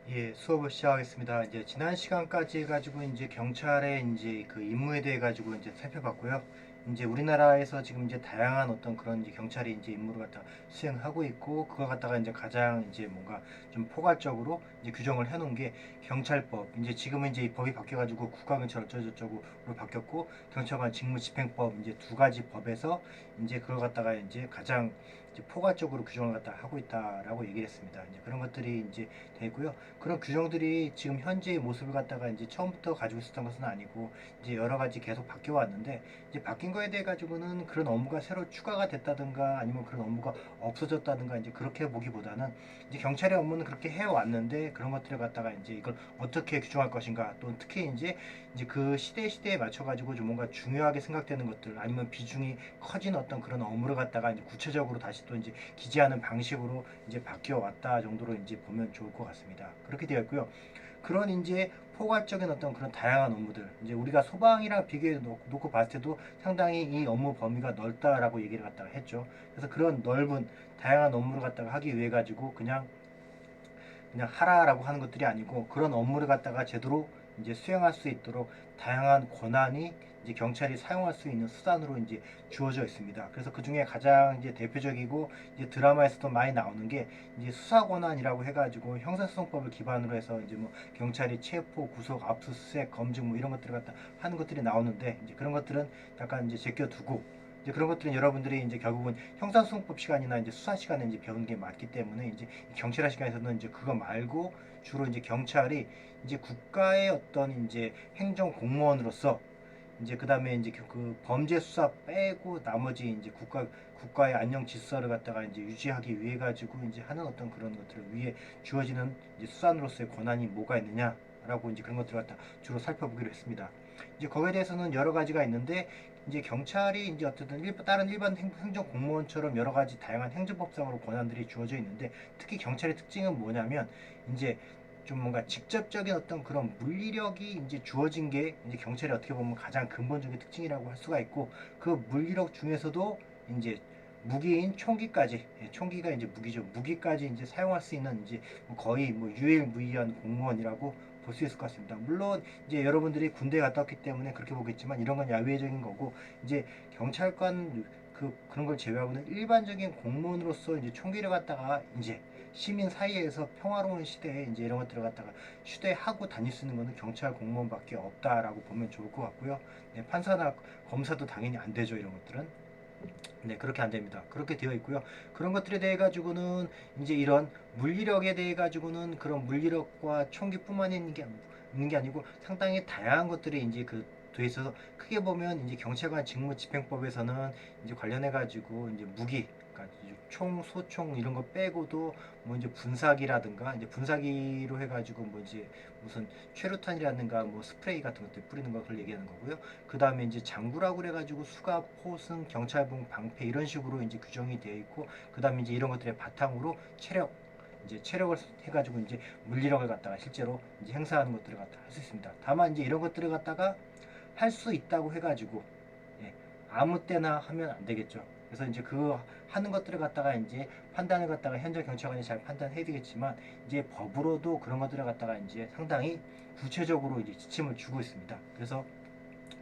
예, 수업을 시작하겠습니다. 이제 지난 시간까지 해가지고 이제 경찰의 이제 그 임무에 대해 가지고 이제 살펴봤고요. 이제 우리나라에서 지금 이제 다양한 어떤 그런 이제 경찰이 이제 임무를 갖다 수행하고 있고, 그걸 갖다가 이제 가장 이제 뭔가 좀 포괄적으로 이제 규정을 해놓은 게 경찰법. 이제 지금은 이제 이 법이 바뀌어가지고 국가경찰 어쩌고저쩌고로 바뀌었고, 경찰관 직무집행법 이제 두 가지 법에서 이제 그걸 갖다가 이제 가장 이제 포괄적으로 규정을 갖다 하고 있다라고 얘기를 했습니다. 이제 그런 것들이 이제 되고요. 그런 규정들이 지금 현재의 모습을 갖다가 이제 처음부터 가지고 있었던 것은 아니고 이제 여러 가지 계속 바뀌어 왔는데, 이제 바뀐 거에 대해 가지고는 그런 업무가 새로 추가가 됐다든가 아니면 그런 업무가 없어졌다든가 이제 그렇게 보기보다는 이제 경찰의 업무는 그렇게 해 왔는데, 그런 것들을 갖다가 이제 이걸 어떻게 규정할 것인가, 또 특히 이제 그 시대에 맞춰 가지고 좀 뭔가 중요하게 생각되는 것들, 아니면 비중이 커진 어떤 그런 업무를 갖다가 이제 구체적으로 다시 또 이제 기재하는 방식으로 이제 바뀌어 왔다 정도로 이제 보면 좋을 것 같습니다. 그렇게 되어 있고요. 그런 이제 포괄적인 어떤 그런 다양한 업무들, 이제 우리가 소방이랑 비교해 놓고 봤을 때도 상당히 이 업무 범위가 넓다라고 얘기를 갖다가 했죠. 그래서 그런 넓은 다양한 업무를 갖다가 하기 위해 가지고 그냥 하라라고 하는 것들이 아니고, 그런 업무를 갖다가 제대로 이제 수행할 수 있도록 다양한 권한이 이제 경찰이 사용할 수 있는 수단으로 이제 주어져 있습니다. 그래서 그 중에 가장 이제 대표적이고 이제 드라마에서도 많이 나오는 게 이제 수사 권한이라고 해가지고 형사소송법을 기반으로 해서 이제 뭐 경찰이 체포, 구속, 압수수색, 검증 뭐 이런 것들을 갖다 하는 것들이 나오는데, 이제 그런 것들은 약간 이제 제껴두고, 이제 그런 것들은 여러분들이 이제 결국은 형사소송법 시간이나 이제 수사 시간에 이제 배우는 게 맞기 때문에, 이제 경찰화 시간에서는 이제 그거 말고 주로 이제 경찰이 이제 국가의 어떤 이제 행정 공무원으로서, 이제 그 다음에 이제 그 범죄 수사 빼고 나머지 이제 국가의 안녕 질서를 갖다가 이제 유지하기 위해 가지고 이제 하는 어떤 그런 것들을 위해 주어지는 이제 수단으로서의 권한이 뭐가 있느냐라고 이제 그런 것들을 갖다 주로 살펴보기로 했습니다. 이제 거기에 대해서는 여러 가지가 있는데, 이제 경찰이 이제 어쨌든 다른 일반 행정 공무원처럼 여러 가지 다양한 행정법상으로 권한들이 주어져 있는데, 특히 경찰의 특징은 뭐냐면 이제 좀 뭔가 직접적인 어떤 그런 물리력이 이제 주어진 게 이제 경찰이 어떻게 보면 가장 근본적인 특징이라고 할 수가 있고, 그 물리력 중에서도 이제 무기인 총기까지, 총기가 이제 무기죠. 무기까지 이제 사용할 수 있는 이제 거의 뭐 유일무이한 공무원이라고 볼 수 있을 것 같습니다. 물론 이제 여러분들이 군대 갔다 왔기 때문에 그렇게 보겠지만, 이런 건 야외적인 거고, 이제 경찰관 그런 걸 제외하고는 일반적인 공무원으로서 이제 총기를 갖다가 이제 시민 사이에서 평화로운 시대에 이제 이런 것들을 갖다가 휴대하고 다닐 수 있는 것은 경찰 공무원밖에 없다라고 보면 좋을 것 같고요. 네, 판사나 검사도 당연히 안 되죠, 이런 것들은. 네, 그렇게 안 됩니다. 그렇게 되어 있고요. 그런 것들에 대해 가지고는 이제 이런 물리력에 대해 가지고는 그런 물리력과 총기뿐만 있는 게 아니고 상당히 다양한 것들이 이제 돼 있어서, 크게 보면 이제 경찰관 직무집행법에서는 이제 관련해 가지고 이제 무기, 그러니까 총, 소총 이런 거 빼고도 뭐 이제 분사기라든가, 이제 분사기로 해가지고 뭐 이제 무슨 최루탄이라든가 뭐 스프레이 같은 것들 뿌리는 거, 그걸 얘기하는 거고요. 그 다음에 이제 장구라고 그래가지고 수갑, 호승, 경찰봉, 방패 이런 식으로 이제 규정이 되어 있고, 그 다음에 이제 이런 것들의 바탕으로 이제 체력을 해가지고 이제 물리력을 갖다가 실제로 이제 행사하는 것들을 갖다 할 수 있습니다. 다만 이제 이런 것들을 갖다가 할 수 있다고 해가지고 예, 아무 때나 하면 안 되겠죠. 그래서 이제 그 하는 것들을 갖다가 이제 판단을 갖다가 현장 경찰관이 잘 판단해야 되겠지만, 이제 법으로도 그런 것들을 갖다가 이제 상당히 구체적으로 이제 지침을 주고 있습니다. 그래서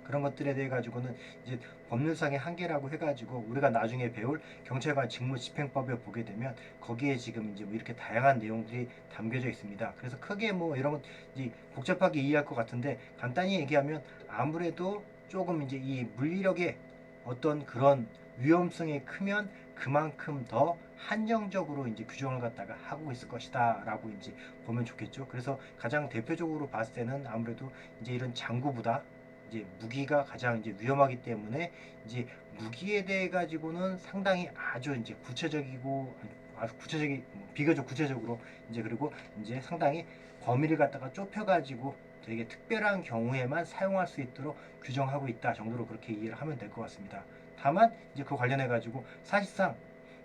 그런 것들에 대해 가지고는 이제 법률상의 한계라고 해가지고 우리가 나중에 배울 경찰관 직무집행법에 보게 되면 거기에 지금 이제 뭐 이렇게 다양한 내용들이 담겨져 있습니다. 그래서 크게 뭐 이런 것 이제 복잡하게 이해할 것 같은데, 간단히 얘기하면 아무래도 조금 이제 이 물리력의 어떤 그런 위험성이 크면 그만큼 더 한정적으로 이제 규정을 갖다가 하고 있을 것이다라고 이제 보면 좋겠죠. 그래서 가장 대표적으로 봤을 때는 아무래도 이제 이런 장구보다 이제 무기가 가장 이제 위험하기 때문에, 이제 무기에 대해 가지고는 상당히 아주 이제 구체적이고, 아주 구체적인 비교적 구체적으로 이제, 그리고 이제 상당히 범위를 갖다가 좁혀 가지고 되게 특별한 경우에만 사용할 수 있도록 규정하고 있다 정도로 그렇게 이해를 하면 될 것 같습니다. 다만 이제 그 관련해 가지고 사실상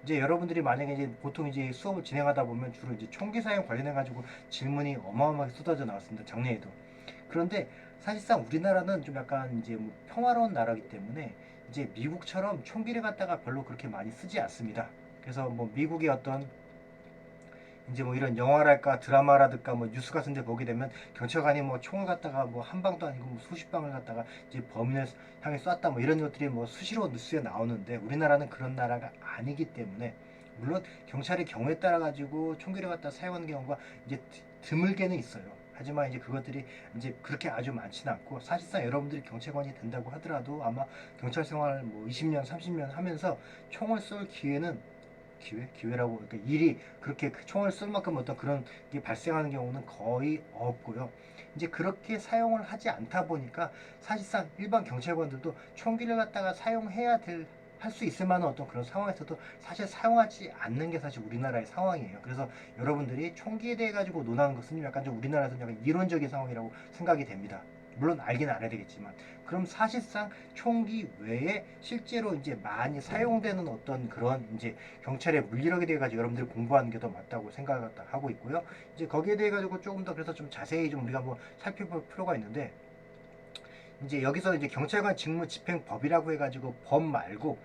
이제 여러분들이 만약에 이제 보통 이제 수업을 진행하다 보면 주로 이제 총기 사용 관련해 가지고 질문이 어마어마하게 쏟아져 나왔습니다, 작년에도. 그런데 사실상 우리나라는 좀 약간 이제 뭐 평화로운 나라이기 때문에 이제 미국처럼 총기를 갖다가 별로 그렇게 많이 쓰지 않습니다. 그래서 뭐 미국의 어떤 이제 뭐 이런 영화랄까 드라마라든가 뭐 뉴스 같은 데 보게 되면 경찰관이 뭐 총을 갖다가 뭐 한 방도 아니고 뭐 수십 방을 갖다가 이제 범인을 향해 쐈다 뭐 이런 것들이 뭐 수시로 뉴스에 나오는데, 우리나라는 그런 나라가 아니기 때문에, 물론 경찰이 경우에 따라 가지고 총기를 갖다 사용하는 경우가 이제 드물게는 있어요. 하지만 이제 그것들이 이제 그렇게 아주 많지는 않고, 사실상 여러분들이 경찰관이 된다고 하더라도 아마 경찰 생활 뭐 20년, 30년 하면서 총을 쏠 기회는, 기회라고, 그러니까 일이 그렇게 총을 쏠 만큼 어떤 그런 게 발생하는 경우는 거의 없고요. 이제 그렇게 사용을 하지 않다 보니까 사실상 일반 경찰관들도 총기를 갖다가 사용해야 될, 할 수 있을 만한 어떤 그런 상황에서도 사실 사용하지 않는 게 사실 우리나라의 상황이에요. 그래서 여러분들이 총기에 대해 가지고 논하는 것은 약간 좀 우리나라에서는 약간 이론적인 상황이라고 생각이 됩니다. 물론 알긴 알아야 되겠지만, 그럼 사실상 총기 외에 실제로 이제 많이 사용되는 어떤 그런 이제 경찰의 물리력에 대해 가지고 여러분들이 공부하는 게 더 맞다고 생각하고 있고요. 이제 거기에 대해 가지고 조금 더 그래서 좀 자세히 좀 우리가 한번 살펴볼 필요가 있는데, 이제 여기서 이제 경찰관 직무집행법이라고 해가지고 법 말고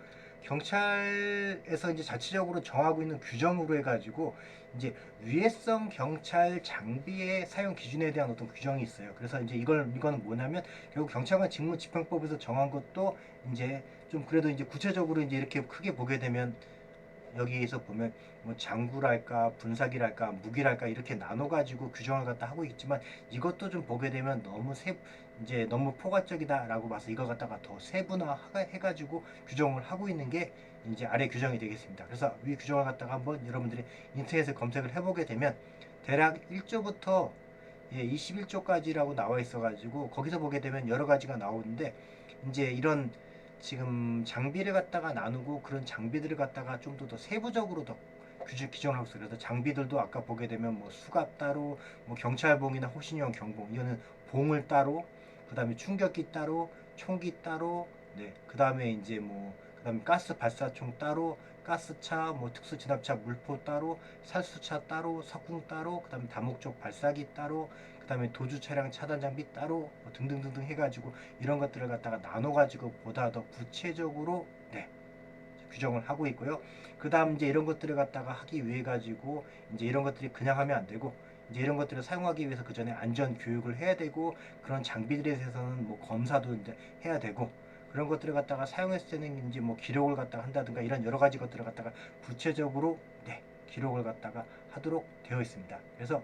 경찰에서 이제 자체적으로 정하고 있는 규정으로 해가지고 이제 위해성 경찰 장비의 사용 기준에 대한 어떤 규정이 있어요. 그래서 이제 이거는 뭐냐면, 결국 경찰관 직무집행법에서 정한 것도 이제 좀 그래도 이제 구체적으로 이제 이렇게 크게 보게 되면, 여기에서 보면 뭐 장구랄까 분사기랄까 무기랄까 이렇게 나눠 가지고 규정을 갖다 하고 있지만, 이것도 좀 보게 되면 이제 너무 포괄적이다라고 봐서 이걸 갖다가 더 세분화 해가지고 규정을 하고 있는 게 이제 아래 규정이 되겠습니다. 그래서 위 규정을 갖다가 한번 여러분들이 인터넷에 검색을 해보게 되면 대략 1조부터 21조까지라고 나와 있어가지고 거기서 보게 되면 여러 가지가 나오는데, 이제 이런 지금 장비를 갖다가 나누고 그런 장비들을 갖다가 좀 더 세부적으로 더 규정을 하고 있어요. 그래서 장비들도 아까 보게 되면 뭐 수갑 따로, 뭐 경찰봉이나 호신용 경봉, 이거는 봉을 따로, 그 다음에 충격기 따로, 총기 따로, 네, 그 다음에 이제 뭐, 그 다음에 가스 발사총 따로, 가스차, 뭐 특수 진압차 물포 따로, 살수차 따로, 석궁 따로, 그 다음에 다목적 발사기 따로, 그 다음에 도주 차량 차단 장비 따로, 뭐 등등등등 해가지고 이런 것들을 갖다가 나눠가지고 보다 더 구체적으로, 네, 규정을 하고 있고요. 그 다음 이제 이런 것들을 갖다가 하기 위해 가지고 이제 이런 것들이 그냥 하면 안 되고, 이제 이런 것들을 사용하기 위해서 그 전에 안전 교육을 해야 되고, 그런 장비들에 대해서는 뭐 검사도 이제 해야 되고, 그런 것들을 갖다가 사용했을 때는 이제 뭐 기록을 갖다가 한다든가 이런 여러 가지 것들을 갖다가 구체적으로, 네, 기록을 갖다가 하도록 되어 있습니다. 그래서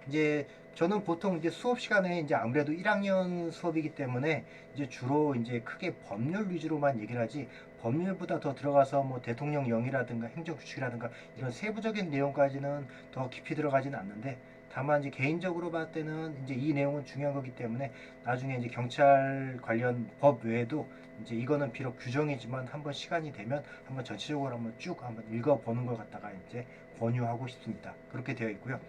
이제 저는 보통 이제 수업 시간에 이제 아무래도 1학년 수업이기 때문에 이제 주로 이제 크게 법률 위주로만 얘기를 하지, 법률보다 더 들어가서 뭐 대통령령이라든가 행정규칙이라든가 이런 세부적인 내용까지는 더 깊이 들어가지는 않는데, 다만 이제 개인적으로 봤을 때는 이제 이 내용은 중요한 거기 때문에 나중에 이제 경찰 관련 법 외에도 이제 이거는 비록 규정이지만 한번 시간이 되면 한번 전체적으로 한번 쭉 한번 읽어보는 걸 갖다가 이제 권유하고 싶습니다. 그렇게 되어 있고요.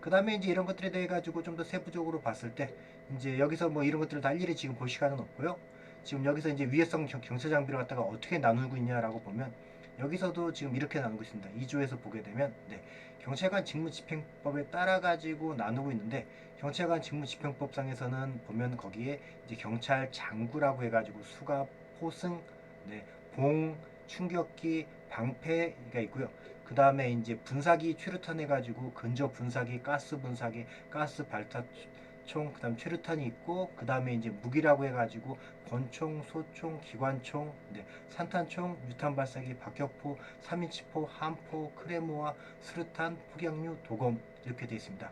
그 다음에 이제 이런 것들에 대해 가지고 좀 더 세부적으로 봤을 때, 이제 여기서 뭐 이런 것들을 다 일일이 지금 볼 시간은 없고요. 지금 여기서 이제 위해성 경찰 장비를 갖다가 어떻게 나누고 있냐라고 보면, 여기서도 지금 이렇게 나누고 있습니다. 2조에서 보게 되면, 네, 경찰관 직무집행법에 따라 가지고 나누고 있는데, 경찰관 직무집행법상에서는 보면 거기에 이제 경찰 장구라고 해가지고 수갑, 포승, 네, 봉, 충격기, 방패가 있고요. 그 다음에 이제 분사기 최루탄 해가지고 근접 분사기, 가스 분사기, 가스 발사총, 그 다음 최루탄이 있고, 그 다음에 이제 무기라고 해가지고 권총, 소총, 기관총, 네, 산탄총, 유탄 발사기, 박격포, 3인치포, 함포, 크레모아, 수류탄, 폭격류, 도검 이렇게 되어 있습니다.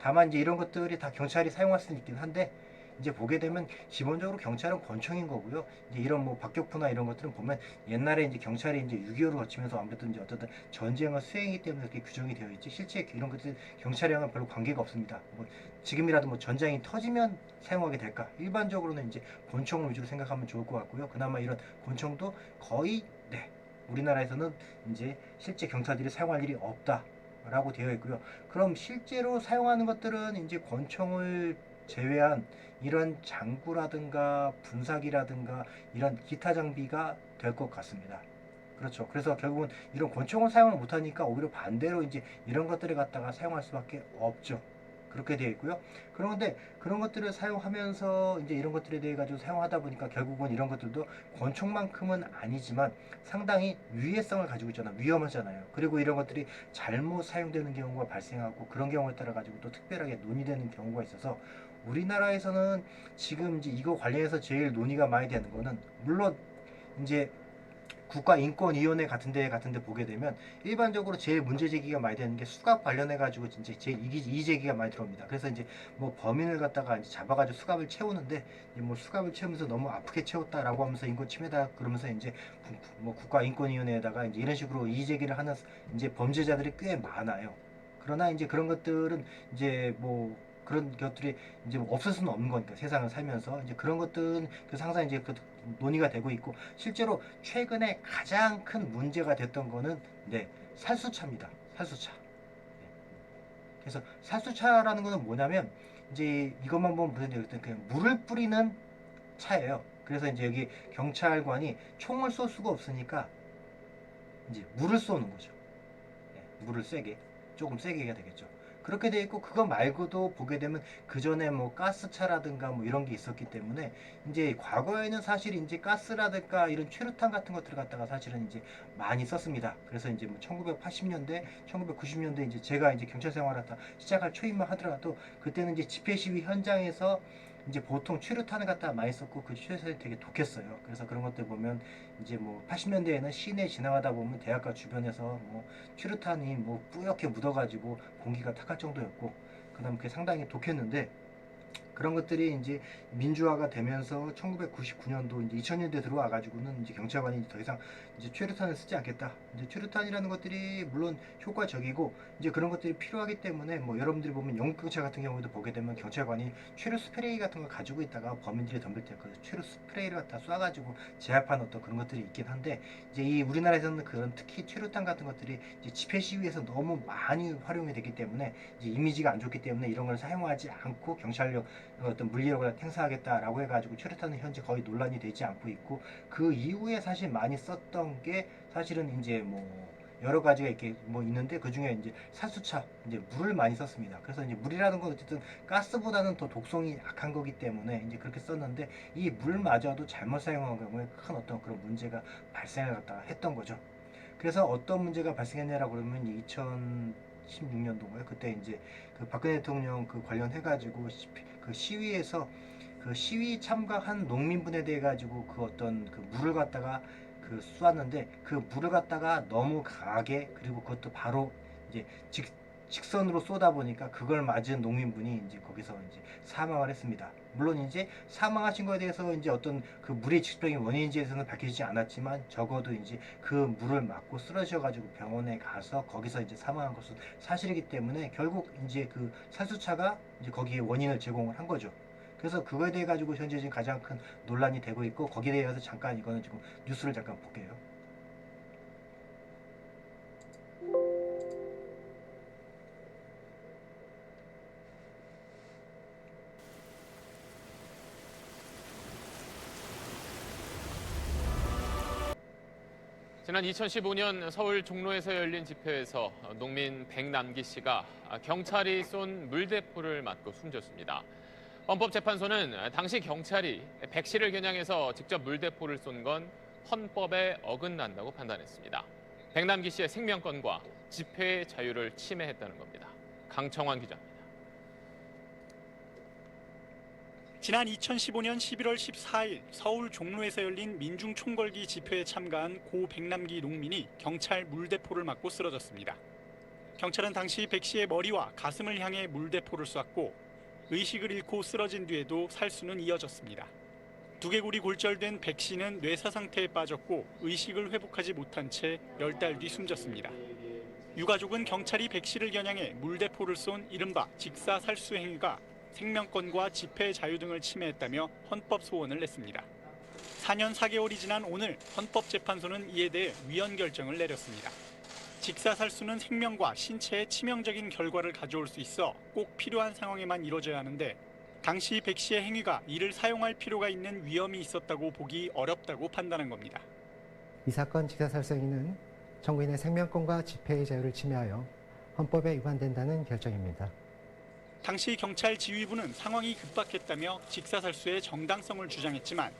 다만 이제 이런 것들이 다 경찰이 사용할 수는 있긴 한데, 이제 보게 되면 기본적으로 경찰은 권총인 거고요. 이제 이런 뭐 박격포나 이런 것들은 보면 옛날에 이제 경찰이 이제 6.25를 거치면서 아무래도 이제 어떤 전쟁을 수행이기 때문에 그렇게 규정이 되어 있지, 실제 이런 것들 경찰이랑은 별로 관계가 없습니다. 뭐 지금이라도 뭐 전쟁이 터지면 사용하게 될까? 일반적으로는 이제 권총을 위주로 생각하면 좋을 것 같고요. 그나마 이런 권총도 거의, 네, 우리나라에서는 이제 실제 경찰들이 사용할 일이 없다. 라고 되어 있고요. 그럼 실제로 사용하는 것들은 이제 권총을 제외한 이런 장구라든가 분사기라든가 이런 기타 장비가 될 것 같습니다. 그렇죠. 그래서 결국은 이런 권총을 사용을 못하니까 오히려 반대로 이제 이런 것들을 갖다가 사용할 수밖에 없죠. 그렇게 되어 있고요. 그런데 그런 것들을 사용하면서 이제 이런 것들에 대해 가지고 사용하다 보니까 결국은 이런 것들도 권총만큼은 아니지만 상당히 유해성을 가지고 있잖아. 위험하잖아요. 그리고 이런 것들이 잘못 사용되는 경우가 발생하고 그런 경우에 따라 가지고 또 특별하게 논의되는 경우가 있어서 우리나라에서는 지금 이제 이거 관련해서 제일 논의가 많이 되는 거는 물론 이제 국가인권위원회 같은데 보게 되면 일반적으로 제일 문제 제기가 많이 되는 게 수갑 관련해 가지고 진짜 제일 이 제기가 많이 들어옵니다. 그래서 이제 뭐 범인을 갖다가 이제 잡아가지고 수갑을 채우는데 뭐 수갑을 채우면서 너무 아프게 채웠다라고 하면서 인권 침해다 그러면서 이제 뭐 국가인권위원회에다가 이제 이런 식으로 이의 제기를 하는 이제 범죄자들이 꽤 많아요. 그러나 이제 그런 것들은 이제 뭐 그런 것들이 이제 뭐 없을 수는 없는 거니까 세상을 살면서 이제 그런 것들은 항상 이제 그 논의가 되고 있고 실제로 최근에 가장 큰 문제가 됐던 거는 네 살수차입니다. 살수차. 네. 그래서 살수차라는 거는 뭐냐면 이제 이것만 보면 무슨 얘기든 그냥 물을 뿌리는 차예요. 그래서 이제 여기 경찰관이 총을 쏠 수가 없으니까 이제 물을 쏘는 거죠. 네, 물을 세게 조금 세게 해야 되겠죠. 그렇게 돼 있고 그거 말고도 보게 되면 그 전에 뭐 가스차라든가 뭐 이런 게 있었기 때문에 이제 과거에는 사실 이제 가스라든가 이런 최루탄 같은 것들을 갖다가 사실은 이제 많이 썼습니다. 그래서 이제 뭐 1980년대, 1990년대 이제 제가 이제 경찰 생활을 다 시작할 초임만 하더라도 그때는 이제 집회 시위 현장에서 이제 보통 최루탄을 갖다가 많이 썼고 그 최루탄이 되게 독했어요. 그래서 그런 것들 보면 이제 뭐 80년대에는 시내 지나가다 보면 대학가 주변에서 뭐 최루탄이 뭐 뿌옇게 묻어가지고 공기가 탁할 정도였고 그다음 그게 상당히 독했는데 그런 것들이 이제 민주화가 되면서 1999년도 이제 2000년대 들어와 가지고는 이제 경찰관이 더 이상 이제 최루탄을 쓰지 않겠다. 이제 최루탄이라는 것들이 물론 효과적이고 이제 그런 것들이 필요하기 때문에 뭐 여러분들이 보면 영국 경찰 같은 경우도 보게 되면 경찰관이 최루 스프레이 같은 걸 가지고 있다가 범인들이 덤빌 때 그 최루 스프레이를 갖다 쏴가지고 제압하는 어떤 그런 것들이 있긴 한데 이제 이 우리나라에서는 그런 특히 최루탄 같은 것들이 이제 집회 시위에서 너무 많이 활용이 되기 때문에 이제 이미지가 안 좋기 때문에 이런 걸 사용하지 않고 경찰력 어떤 물리력을 행사하겠다라고 해가지고 최루탄은 현재 거의 논란이 되지 않고 있고 그 이후에 사실 많이 썼던 게 사실은 이제 뭐 여러 가지가 이렇게 뭐 있는데 그 중에 이제 살수차 이제 물을 많이 썼습니다. 그래서 이제 물이라는 건 어쨌든 가스보다는 더 독성이 약한 거기 때문에 이제 그렇게 썼는데 이 물마저도 잘못 사용한 경우에 큰 어떤 그런 문제가 발생을 갖다가 했던 거죠. 그래서 어떤 문제가 발생했냐라고 그러면 2016년도인가요? 그때 이제 그 박근혜 대통령 그 관련해가지고 그 시위에서 그 시위 참가한 농민분에 대해 가지고 그 어떤 그 물을 갖다가 그 쏘았는데 그 물을 갖다가 너무 강하게 그리고 그것도 바로 이제 직선으로 쏘다 보니까 그걸 맞은 농민분이 이제 거기서 이제 사망을 했습니다. 물론 이제 사망하신 거에 대해서 이제 어떤 그 물의 직접적인 원인인지에 대해서는 밝혀지지 않았지만 적어도 이제 그 물을 맞고 쓰러져가지고 병원에 가서 거기서 이제 사망한 것은 사실이기 때문에 결국 이제 그 살수차가 이제 거기에 원인을 제공을 한 거죠. 그래서 그거에 대해 가지고 현재 지금 가장 큰 논란이 되고 있고 거기에 대해서 잠깐 이거는 지금 뉴스를 잠깐 볼게요. 지난 2015년 서울 종로에서 열린 집회에서 농민 백남기 씨가 경찰이 쏜 물대포를 맞고 숨졌습니다. 헌법재판소는 당시 경찰이 백 씨를 겨냥해서 직접 물대포를 쏜 건 헌법에 어긋난다고 판단했습니다. 백남기 씨의 생명권과 집회의 자유를 침해했다는 겁니다. 강청환 기자입니다. 지난 2015년 11월 14일 서울 종로에서 열린 민중총궐기 집회에 참가한 고 백남기 농민이 경찰 물대포를 맞고 쓰러졌습니다. 경찰은 당시 백 씨의 머리와 가슴을 향해 물대포를 쐈고 의식을 잃고 쓰러진 뒤에도 살수는 이어졌습니다. 두개골이 골절된 백 씨는 뇌사 상태에 빠졌고 의식을 회복하지 못한 채 10달 뒤 숨졌습니다. 유가족은 경찰이 백 씨를 겨냥해 물대포를 쏜 이른바 직사살수 행위가 생명권과 집회 자유 등을 침해했다며 헌법 소원을 냈습니다. 4년 4개월이 지난 오늘 헌법재판소는 이에 대해 위헌 결정을 내렸습니다. 직사살수는 생명과 신체에 치명적인 결과를 가져올 수 있어 꼭 필요한 상황에만 이뤄져야 하는데 당시 백 씨의 행위가 이를 사용할 필요가 있는 위험이 있었다고 보기 어렵다고 판단한 겁니다. 이 사건 직사살수 행위는 정부인의 생명권과 집회의 자유를 침해하여 헌법에 위반된다는 결정입니다. 당시 경찰 지휘부는 상황이 급박했다며 직사살수의 정당성을 주장했지만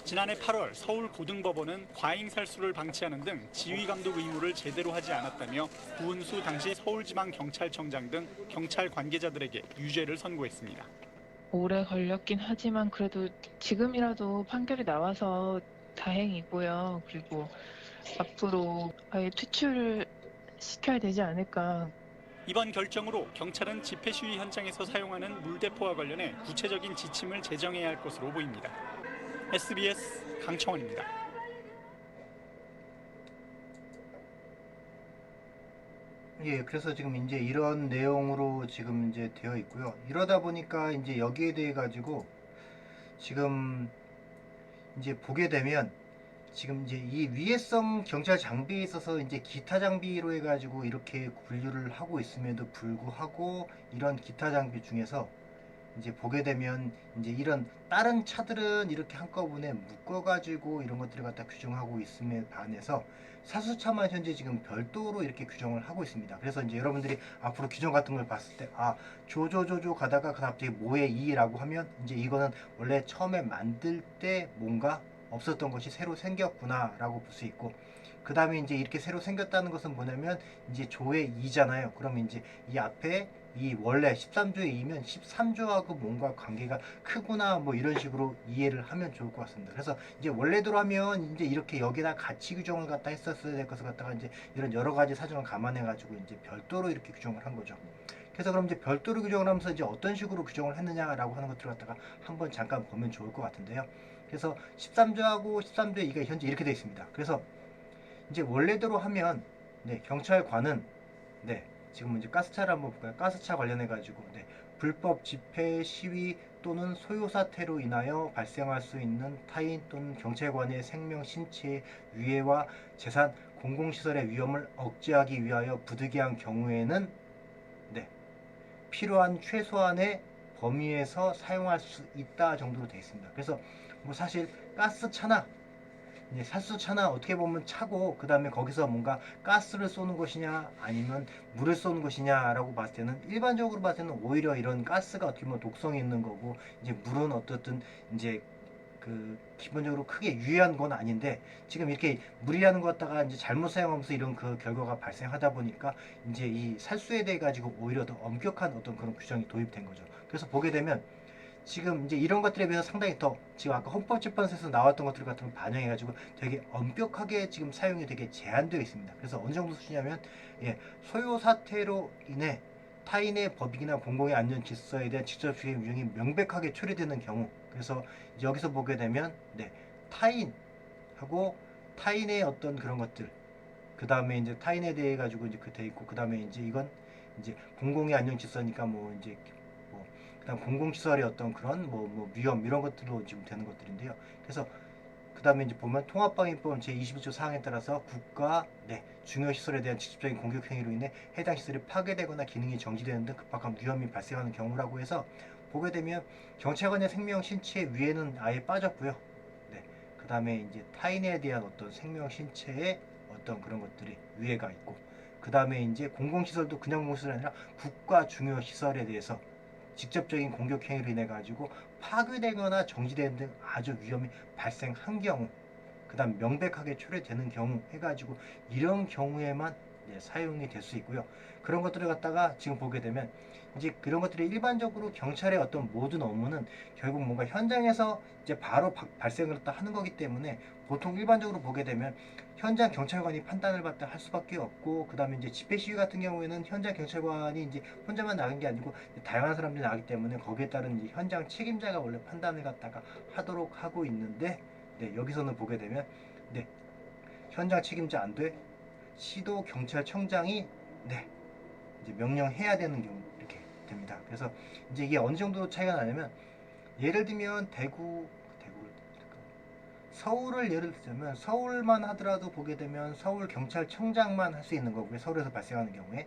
지난해 8월 서울고등법원은 과잉살수를 방치하는 등 지휘감독 의무를 제대로 하지 않았다며 구은수 당시 서울지방경찰청장 등 경찰 관계자들에게 유죄를 선고했습니다. 오래 걸렸긴 하지만 그래도 지금이라도 판결이 나와서 다행이고요. 그리고 앞으로 아예 퇴출을 시켜야 되지 않을까. 이번 결정으로 경찰은 집회 시위 현장에서 사용하는 물대포와 관련해 구체적인 지침을 제정해야 할 것으로 보입니다. SBS 강청원입니다. 예, 그래서 지금 이제 이런 내용으로 지금 이제 되어 있고요. 이러다 보니까 이제 여기에 대해 가지고 지금 이제 보게 되면 지금 이제 이 위해성 경찰 장비에 있어서 이제 기타 장비로 해가지고 이렇게 분류를 하고 있음에도 불구하고 이런 기타 장비 중에서 이제 보게 되면 이제 이런 다른 차들은 이렇게 한꺼번에 묶어가지고 이런 것들을 갖다 규정하고 있음에 반해서 사수차만 현재 지금 별도로 이렇게 규정을 하고 있습니다. 그래서 이제 여러분들이 앞으로 규정 같은 걸 봤을 때 조조조조 가다가 갑자기 뭐에 이라고 하면 이제 이거는 원래 처음에 만들 때 뭔가 없었던 것이 새로 생겼구나 라고 볼 수 있고, 그 다음에 이제 이렇게 새로 생겼다는 것은 뭐냐면 이제 조의 2잖아요. 그러면 이제 이 앞에 이 원래 13조의 2면 13조하고 뭔가 관계가 크구나 뭐 이런 식으로 이해를 하면 좋을 것 같습니다. 그래서 이제 원래대로 하면 이제 이렇게 여기다 같이 규정을 갖다 했었어야 될 것을 갖다가 이제 이런 여러 가지 사정을 감안해 가지고 이제 별도로 이렇게 규정을 한 거죠. 그래서 그럼 이제 별도로 규정을 하면서 이제 어떤 식으로 규정을 했느냐라고 하는 것들을 갖다가 한번 잠깐 보면 좋을 것 같은데요. 그래서 13조하고 13조의 2가 현재 이렇게 되어 있습니다. 그래서 이제 원래대로 하면 경찰관은 지금 이제 가스차를 한번 볼까요? 가스차 관련해 가지고 불법 집회, 시위 또는 소요 사태로 인하여 발생할 수 있는 타인 또는 경찰관의 생명, 신체의 위해와 재산, 공공시설의 위험을 억제하기 위하여 부득이한 경우에는 필요한 최소한의 범위에서 사용할 수 있다 정도로 되어 있습니다. 그래서 뭐 사실 가스차나 사수차나 어떻게 보면 차고 그 다음에 거기서 뭔가 가스를 쏘는 것이냐 아니면 물을 쏘는 것이냐라고 봤을 때는 일반적으로 봤을 때는 오히려 이런 가스가 어떻게 보면 독성이 있는 거고 이제 물은 어떻든 이제 그 기본적으로 크게 유해한 건 아닌데 지금 이렇게 물이라는 것 갖다가 이제 잘못 사용하면서 이런 그 결과가 발생하다 보니까 이제 이 살수에 대해 가지고 오히려 더 엄격한 어떤 그런 규정이 도입된 거죠. 그래서 보게 되면 지금 이제 이런 것들에 비해서 상당히 더 지금 아까 헌법재판소에서 나왔던 것들 같은 걸 반영해가지고 되게 엄격하게 지금 사용이 되게 제한되어 있습니다. 그래서 어느 정도 수준이냐면 소요 사태로 인해 타인의 법익이나 공공의 안전 질서에 대한 직접적인 위험이 명백하게 초래되는 경우, 그래서 여기서 보게 되면 타인하고 타인의 어떤 그런 것들, 그 다음에 이제 타인에 대해 가지고 이제 그 돼 있고, 그 다음에 이제 이건 이제 공공의 안전 질서니까 뭐 이제 그다음 공공시설의 어떤 그런 뭐 위험 이런 것들로 지금 되는 것들인데요. 그래서 그 다음에 이제 보면 통합방위법 제21조 사항에 따라서 국가 중요 시설에 대한 직접적인 공격 행위로 인해 해당 시설이 파괴되거나 기능이 정지되는 등 급박한 위험이 발생하는 경우라고 해서 보게 되면 경찰관의 생명 신체의 위해는 아예 빠졌고요. 그 다음에 이제 타인에 대한 어떤 생명 신체의 어떤 그런 것들이 위해가 있고, 그 다음에 이제 공공시설도 그냥 공공시설이 아니라 국가 중요 시설에 대해서 직접적인 공격 행위로 인해 가지고 파괴되거나 정지되는 등 아주 위험이 발생한 경우, 그 다음 명백하게 초래되는 경우 해가지고 이런 경우에만 사용이 될 수 있고요. 그런 것들을 갖다가 지금 보게 되면 이제 그런 것들이 일반적으로 경찰의 어떤 모든 업무는 결국 뭔가 현장에서 이제 바로 발생을 하는 거기 때문에 보통 일반적으로 보게 되면 현장 경찰관이 판단을 받다 할 수밖에 없고, 그 다음에 이제 집회 시위 같은 경우에는 현장 경찰관이 이제 혼자만 나간 게 아니고 다양한 사람들이 나가기 때문에 거기에 따른 이제 현장 책임자가 원래 판단을 갖다가 하도록 하고 있는데, 여기서는 보게 되면 현장 책임자 안 돼, 시도 경찰청장이 이제 명령해야 되는 경우 이렇게 됩니다. 그래서 이제 이게 어느 정도 차이가 나냐면, 예를 들면 서울을 예를 들자면 서울만 하더라도 보게 되면 서울 경찰청장만 할 수 있는 거고요. 서울에서 발생하는 경우에.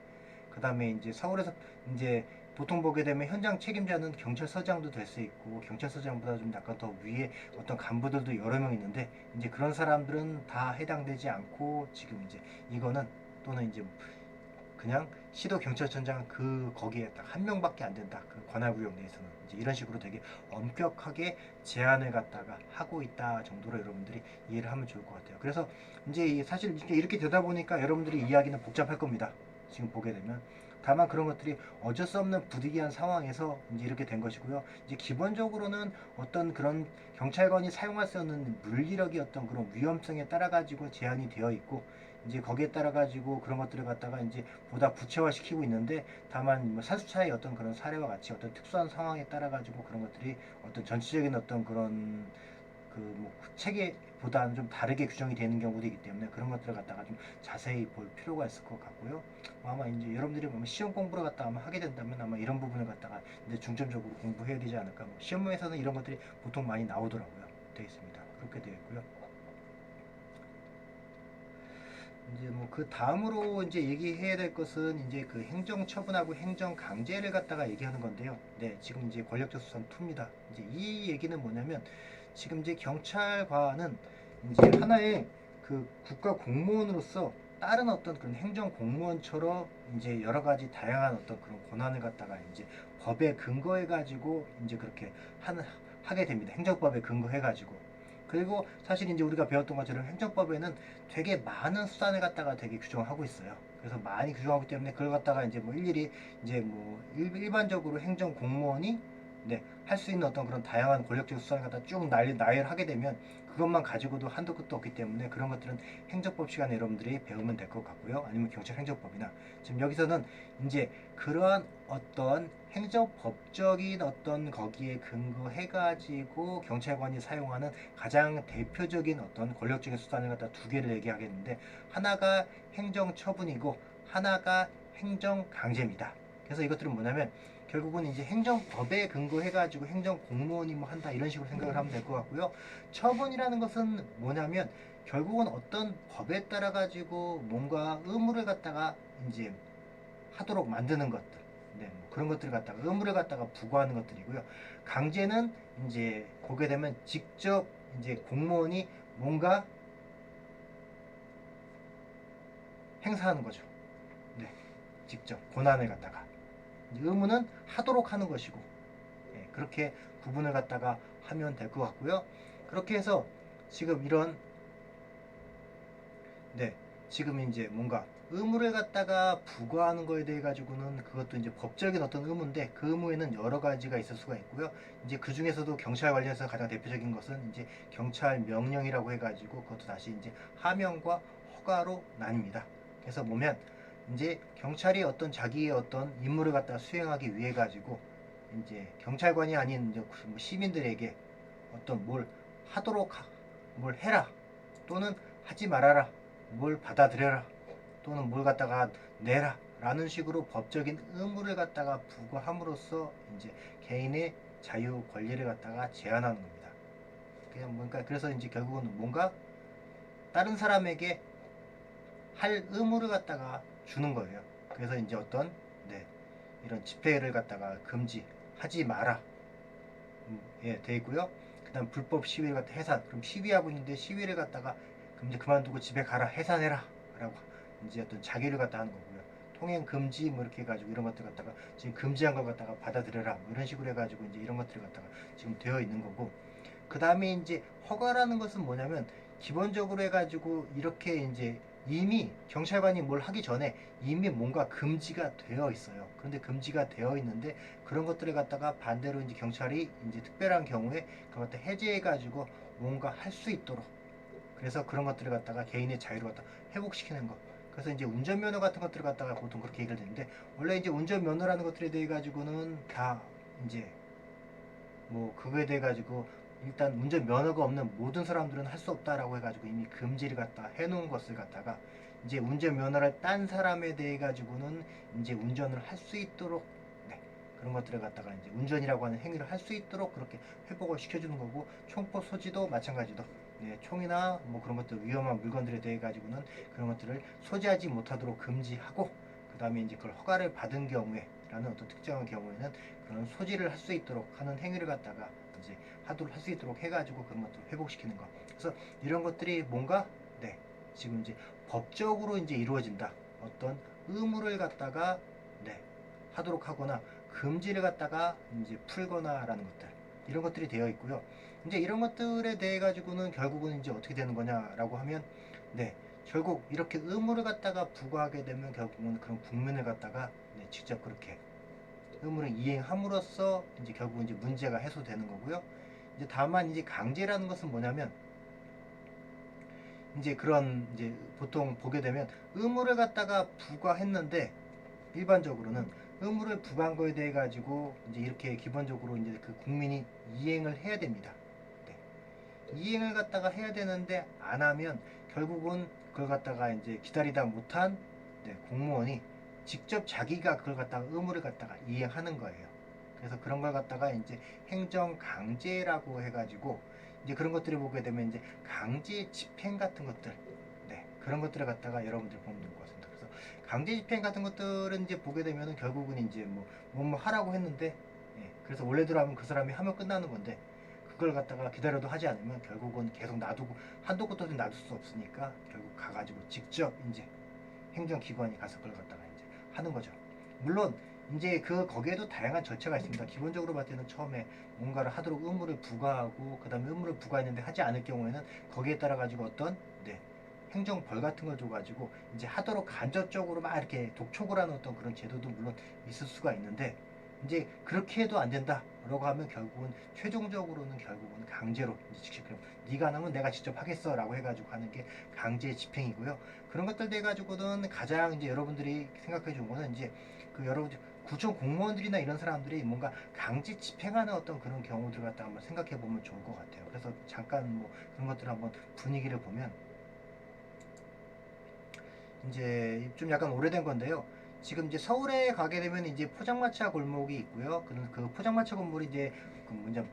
그 다음에 이제 서울에서 이제 보통 보게 되면 현장 책임자는 경찰서장도 될 수 있고, 경찰서장보다 좀 약간 더 위에 어떤 간부들도 여러 명 있는데, 이제 그런 사람들은 다 해당되지 않고 지금 이제 이거는 또는 이제 그냥 시도 경찰청장 그 거기에 딱 한 명밖에 안 된다. 그 관할구역 내에서는 이제 이런 식으로 되게 엄격하게 제한을 갖다가 하고 있다 정도로 여러분들이 이해를 하면 좋을 것 같아요. 그래서 이제 사실 이렇게 되다 보니까 여러분들이 이야기는 복잡할 겁니다. 지금 보게 되면. 다만 그런 것들이 어쩔 수 없는 부득이한 상황에서 이제 이렇게 된 것이고요. 이제 기본적으로는 어떤 그런 경찰관이 사용할 수 있는 물리력의 어떤 그런 위험성에 따라 가지고 제한이 되어 있고, 이제 거기에 따라 가지고 그런 것들을 갖다가 이제 보다 구체화시키고 있는데, 다만 뭐 살수차의 어떤 그런 사례와 같이 어떤 특수한 상황에 따라 가지고 그런 것들이 어떤 전체적인 어떤 그런 뭐 체계보다는 좀 다르게 규정이 되는 경우도 있기 때문에 그런 것들을 갖다가 좀 자세히 볼 필요가 있을 것 같고요. 아마 이제 여러분들이 보면 시험 공부를 갖다가 아마 하게 된다면 아마 이런 부분을 갖다가 이제 중점적으로 공부해야 되지 않을까. 뭐 시험에서는 이런 것들이 보통 많이 나오더라고요. 되어 있습니다. 그렇게 되어 있고요. 이제 뭐 그 다음으로 이제 얘기해야 될 것은 이제 그 행정 처분하고 행정 강제를 갖다가 얘기하는 건데요. 네, 지금 이제 권력적 수단 2입니다. 이제 이 얘기는 뭐냐면, 지금 이제 경찰관은 이제 하나의 그 국가 공무원으로서 다른 어떤 그런 행정 공무원처럼 이제 여러 가지 다양한 어떤 그런 권한을 갖다가 이제 법에 근거해 가지고 이제 그렇게 하게 됩니다. 행정법에 근거해 가지고. 그리고 사실 이제 우리가 배웠던 것처럼 행정법에는 되게 많은 수단을 갖다가 되게 규정하고 있어요. 그래서 많이 규정하기 때문에 그걸 갖다가 이제 뭐 일일이 이제 뭐 일반적으로 행정 공무원이 네, 할 수 있는 어떤 그런 다양한 권력적 수단을 갖다 쭉 나열하게 되면 그것만 가지고도 한도 끝도 없기 때문에 그런 것들은 행정법 시간에 여러분들이 배우면 될 것 같고요. 아니면 경찰 행정법이나, 지금 여기서는 이제 그러한 어떤 행정법적인 어떤 거기에 근거해 가지고 경찰관이 사용하는 가장 대표적인 어떤 권력적인 수단을 갖다 2개를 얘기하겠는데, 하나가 행정처분이고 하나가 행정강제입니다. 그래서 이것들은 뭐냐면 결국은 이제 행정법에 근거해 가지고 행정공무원이 뭐 한다 이런 식으로 생각을 하면 될 것 같고요. 처분이라는 것은 뭐냐면 결국은 어떤 법에 따라 가지고 뭔가 의무를 갖다가 이제 하도록 만드는 것들, 네, 뭐 그런 것들을 갖다가 의무를 갖다가 부과하는 것들이고요. 강제는 이제 보게 되면 직접 이제 공무원이 뭔가 행사하는 거죠. 네, 직접 권한을 갖다가. 의무는 하도록 하는 것이고, 네, 그렇게 구분을 갖다가 하면 될 것 같고요. 그렇게 해서 지금 이런 네, 지금 이제 뭔가 의무를 갖다가 부과하는 거에 대해 가지고는 그것도 이제 법적인 어떤 의무인데 그 의무에는 여러 가지가 있을 수가 있고요. 이제 그 중에서도 경찰 관련해서 가장 대표적인 것은 이제 경찰 명령이라고 해가지고 그것도 다시 이제 하명과 허가로 나뉩니다. 그래서 보면 이제 경찰이 어떤 자기의 어떤 임무를 갖다 수행하기 위해 가지고 이제 경찰관이 아닌 이제 시민들에게 어떤 뭘 하도록 뭘 해라 또는 하지 말아라, 뭘 받아들여라 또는 뭘 갖다가 내라 라는 식으로 법적인 의무를 갖다가 부과함으로써 이제 개인의 자유 권리를 갖다가 제한하는 겁니다. 그냥 뭔가 그래서 이제 결국은 뭔가 다른 사람에게 할 의무를 갖다가 주는 거예요. 그래서 이제 어떤 네, 이런 집회를 갖다가 금지하지 마라 예, 돼 있고요. 그다음 불법 시위를 갖다 해산. 그럼 시위하고 있는데 시위를 갖다가 그럼 이제 그만두고 집에 가라, 해산해라 라고 이제 어떤 자기를 갖다 하는 거고요. 통행 금지 뭐 이렇게 해가지고 이런 것들 갖다가 지금 금지한 걸 갖다가 받아들여라 뭐 이런 식으로 해가지고 이제 이런 것들을 갖다가 지금 되어 있는 거고, 그 다음에 이제 허가라는 것은 뭐냐면 기본적으로 해가지고 이렇게 이제 이미 경찰관이 뭘 하기 전에 이미 뭔가 금지가 되어 있어요. 그런데 금지가 되어 있는데 그런 것들을 갖다가 반대로 이제 경찰이 이제 특별한 경우에 그걸 갖다 해제해가지고 뭔가 할 수 있도록, 그래서 그런 것들을 갖다가 개인의 자유를 갖다 회복시키는 것. 그래서 이제 운전면허 같은 것들을 갖다가 보통 그렇게 얘기를 되는데, 원래 이제 운전면허라는 것들에 대해 가지고는 다 이제 뭐 그거에 대해 가지고 일단 운전면허가 없는 모든 사람들은 할 수 없다라고 해가지고 이미 금지를 갖다 해놓은 것을 갖다가 이제 운전면허를 딴 사람에 대해 가지고는 이제 운전을 할 수 있도록 네, 그런 것들을 갖다가 이제 운전이라고 하는 행위를 할 수 있도록 그렇게 회복을 시켜주는 거고, 총포 소지도 마찬가지도 네, 총이나 뭐 그런 것들 위험한 물건들에 대해 가지고는 그런 것들을 소지하지 못하도록 금지하고, 그 다음에 이제 그걸 허가를 받은 경우에 라는 어떤 특정한 경우에는 그런 소지를 할 수 있도록 하는 행위를 갖다가 이제 하도록 할 수 있도록 해가지고 그런 것들을 회복시키는 것. 그래서 이런 것들이 뭔가 네, 지금 이제 법적으로 이제 이루어진다. 어떤 의무를 갖다가 하도록 하거나 금지를 갖다가 이제 풀거나라는 것들, 이런 것들이 되어 있고요. 이제 이런 것들에 대해 가지고는 결국은 이제 어떻게 되는 거냐라고 하면 결국 이렇게 의무를 갖다가 부과하게 되면 결국은 그런 국민을 갖다가 직접 그렇게 의무를 이행함으로써 이제 결국은 이제 문제가 해소되는 거고요. 이제 다만 이제 강제라는 것은 뭐냐면 이제 그런 이제 보통 보게 되면 의무를 갖다가 부과했는데 일반적으로는 의무를 부과한 거에 대해 가지고 이제 이렇게 기본적으로 이제 그 국민이 이행을 해야 됩니다. 이행을 갖다가 해야 되는데 안 하면 결국은 그걸 갖다가 이제 기다리다 못한 공무원이 직접 자기가 그걸 갖다가 의무를 갖다가 이행하는 거예요. 그래서 그런 걸 갖다가 이제 행정 강제라고 해가지고 이제 그런 것들을 보게 되면 이제 강제 집행 같은 것들, 그런 것들을 갖다가 여러분들이 보면 될 것 같습니다. 그래서 강제 집행 같은 것들은 이제 보게 되면은 결국은 이제 뭐 하라고 했는데, 그래서 원래대로 하면 그 사람이 하면 끝나는 건데 그걸 갖다가 기다려도 하지 않으면 결국은 계속 놔두고 한도 끝도 없이 놔둘 수 없으니까 결국 가가지고 직접 이제 행정기관이 가서 그걸 갖다가 이제 하는 거죠. 물론 이제 거기에도 다양한 절차가 있습니다. 기본적으로 봤을 때는 처음에 뭔가를 하도록 의무를 부과하고 그 다음에 의무를 부과했는데 하지 않을 경우에는 거기에 따라 가지고 어떤 행정벌 같은 걸 줘가지고 이제 하도록 간접적으로 막 이렇게 독촉을 하는 어떤 그런 제도도 물론 있을 수가 있는데, 이제 그렇게 해도 안 된다라고 하면 결국은 최종적으로는 결국은 강제로 이제 직접 네가 안 하면 내가 직접 하겠어라고 해가지고 하는 게 강제 집행이고요. 그런 것들 돼 가지고는 가장 이제 여러분들이 생각해 준 거는 이제 여러분 구청 공무원들이나 이런 사람들이 뭔가 강제 집행하는 어떤 그런 경우들 갖다 한번 생각해 보면 좋을 것 같아요. 그래서 잠깐 그런 것들을 한번 분위기를 보면 이제 좀 약간 오래된 건데요. 지금 이제 서울에 가게 되면 이제 포장마차 골목이 있고요. 그 포장마차 건물이 이제 이제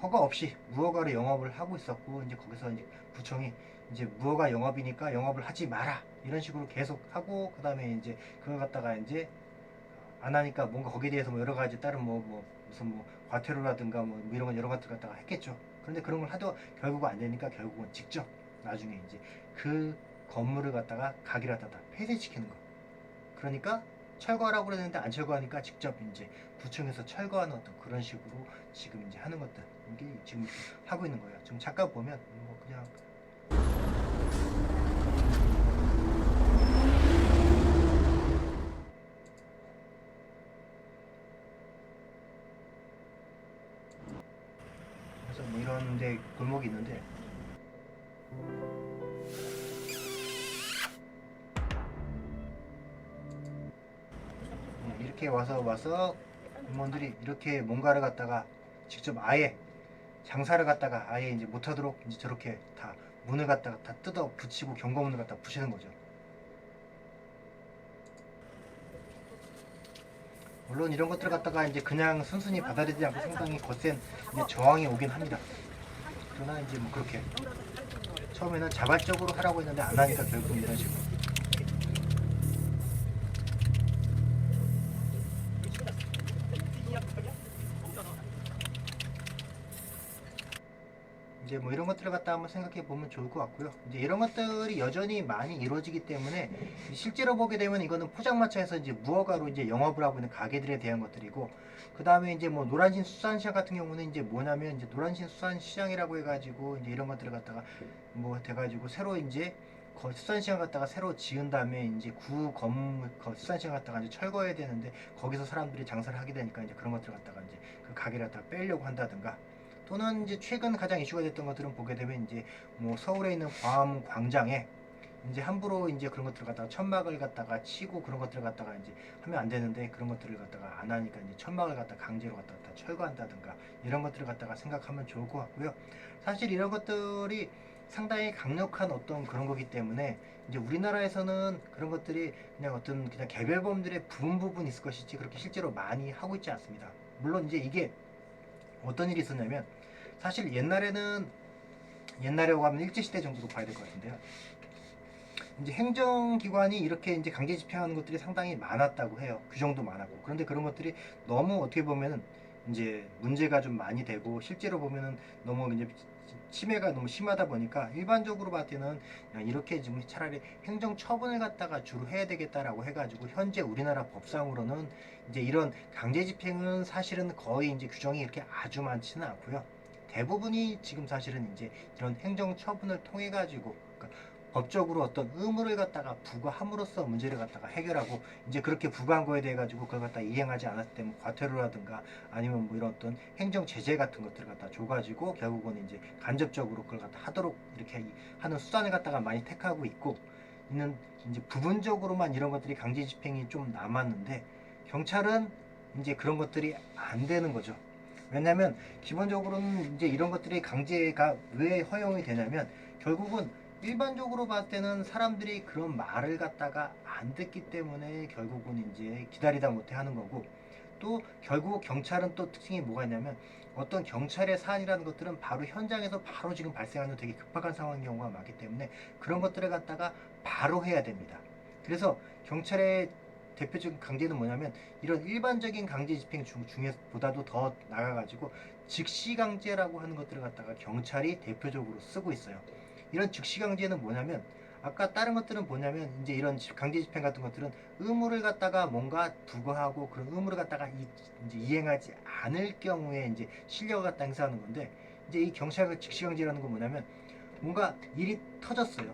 허가 없이 무허가로 영업을 하고 있었고, 이제 거기서 이제 구청이 이제 무허가 영업이니까 영업을 하지 마라 이런 식으로 계속 하고, 그 다음에 이제 그걸 갖다가 이제 안 하니까 뭔가 거기에 대해서 여러 가지 다른 무슨 과태료라든가 이런 건 여러 가지 갖다가 했겠죠. 그런데 그런 걸 하도 결국은 안 되니까 결국은 직접 나중에 이제 그 건물을 갖다가 가기를 갖다가 폐쇄시키는 거. 그러니까 철거하라고 그랬는데 안 철거하니까 직접 이제 구청에서 철거하는 어떤 그런 식으로 지금 이제 하는 것들, 이게 지금 하고 있는 거예요. 지금 잠깐 보면 그냥 그래서 이런 데 골목이 있는데 이렇게 와서 임원들이 이렇게 뭔가를 갖다가 직접 아예 장사를 갖다가 아예 이제 못하도록 이제 저렇게 다 문을 갖다가 다 뜯어 붙이고 경고문을 갖다 부시는 거죠. 물론 이런 것들을 갖다가 이제 그냥 순순히 받아들이지 않고 상당히 거센 이제 저항이 오긴 합니다. 그러나 이제 그렇게 처음에는 자발적으로 하라고 했는데 안 하니까 결국 이런 식으로. 이제 이런 것들을 갖다 한번 생각해 보면 좋을 것 같고요. 이제 이런 것들이 여전히 많이 이루어지기 때문에 실제로 보게 되면 이거는 포장마차에서 이제 무허가로 이제 영업을 하고 있는 가게들에 대한 것들이고, 그 다음에 이제 노란신 수산시장 같은 경우는 이제 뭐냐면 이제 노란신 수산시장이라고 해가지고 이제 이런 것들을 갖다가 돼가지고 새로 이제 수산시장 갖다가 새로 지은 다음에 이제 수산시장 갖다가 이제 철거해야 되는데 거기서 사람들이 장사를 하게 되니까 이제 그런 것들을 갖다가 이제 그 가게를 갖다가 빼려고 한다든가, 또는 이제 최근 가장 이슈가 됐던 것들은 보게 되면 이제 서울에 있는 광화문 광장에 이제 함부로 이제 그런 것들을 갖다가 천막을 갖다가 치고 그런 것들을 갖다가 이제 하면 안 되는데 그런 것들을 갖다가 안 하니까 이제 천막을 갖다가 강제로 갖다가 다 철거한다든가 이런 것들을 갖다가 생각하면 좋을 것 같고요. 사실 이런 것들이 상당히 강력한 어떤 그런 거기 때문에 이제 우리나라에서는 그런 것들이 그냥 개별범들의 부분 있을 것이지 그렇게 실제로 많이 하고 있지 않습니다. 물론 이제 이게 어떤 일이 있었냐면, 사실 옛날이라고 하면 일제시대 정도로 봐야 될 것 같은데요. 이제 행정기관이 이렇게 이제 강제 집행하는 것들이 상당히 많았다고 해요. 규정도 많았고. 그런데 그런 것들이 너무 어떻게 보면은 이제 문제가 좀 많이 되고 실제로 보면은 너무 이제 침해가 너무 심하다 보니까 일반적으로 봤을 때는 그냥 이렇게 지금 차라리 행정 처분을 갖다가 주로 해야 되겠다라고 해가지고 현재 우리나라 법상으로는 이제 이런 강제 집행은 사실은 거의 이제 규정이 이렇게 아주 많지는 않고요. 대부분이 지금 사실은 이제 이런 행정 처분을 통해 가지고 그러니까 법적으로 어떤 의무를 갖다가 부과함으로써 문제를 갖다가 해결하고 이제 그렇게 부과한 거에 대해 가지고 그걸 갖다 이행하지 않았을 때 뭐 과태료라든가 아니면 뭐 이런 어떤 행정 제재 같은 것들을 갖다 줘가지고 결국은 이제 간접적으로 그걸 갖다 하도록 이렇게 하는 수단을 갖다가 많이 택하고 있는 이제 부분적으로만 이런 것들이 강제 집행이 좀 남았는데 경찰은 이제 그런 것들이 안 되는 거죠. 왜냐면 기본적으로는 이제 이런 것들이 강제가 왜 허용이 되냐면 결국은 일반적으로 봤을 때는 사람들이 그런 말을 갖다가 안 듣기 때문에 결국은 이제 기다리다 못해 하는 거고 또 결국 경찰은 또 특징이 뭐가 있냐면 어떤 경찰의 사안이라는 것들은 바로 현장에서 바로 지금 발생하는 되게 급박한 상황인 경우가 많기 때문에 그런 것들을 갖다가 바로 해야 됩니다. 그래서 경찰의 대표적인 강제는 뭐냐면 이런 일반적인 강제 집행 중에보다도 더 나가가지고 즉시 강제라고 하는 것들을 갖다가 경찰이 대표적으로 쓰고 있어요. 이런 즉시 강제는 뭐냐면 아까 다른 것들은 뭐냐면 이제 이런 강제 집행 같은 것들은 의무를 갖다가 뭔가 부과하고 그런 의무를 갖다가 이제 이행하지 않을 경우에 이제 실력을 갖다 행사하는 건데 이제 이 경찰 즉시 강제라는 건 뭐냐면 뭔가 일이 터졌어요.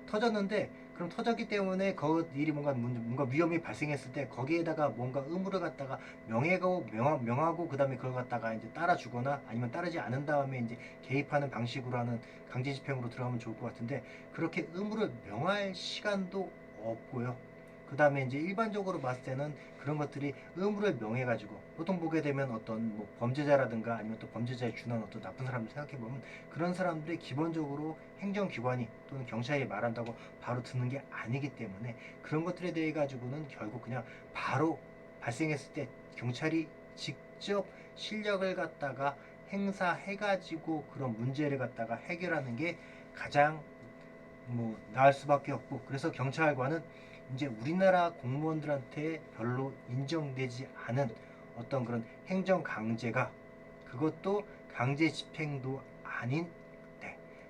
터졌는데 그럼 터졌기 때문에 그 일이 뭔가 위험이 발생했을 때 거기에다가 뭔가 의무를 갖다가 명하고 그다음에 그걸 갖다가 이제 따라주거나 아니면 따르지 않은 다음에 이제 개입하는 방식으로 하는 강제 집행으로 들어가면 좋을 것 같은데 그렇게 의무를 명할 시간도 없고요. 그 다음에 이제 일반적으로 봤을 때는 그런 것들이 의무를 명해가지고 보통 보게 되면 어떤 뭐 범죄자라든가 아니면 또 범죄자에 준한 어떤 나쁜 사람들 생각해보면 그런 사람들이 기본적으로 행정기관이 또는 경찰이 말한다고 바로 듣는 게 아니기 때문에 그런 것들에 대해 가지고는 결국 그냥 바로 발생했을 때 경찰이 직접 실력을 갖다가 행사해가지고 그런 문제를 갖다가 해결하는 게 가장 뭐 나을 수밖에 없고 그래서 경찰관은 이제 우리나라 공무원들한테 별로 인정되지 않은 어떤 그런 행정 강제가 그것도 강제 집행도 아닌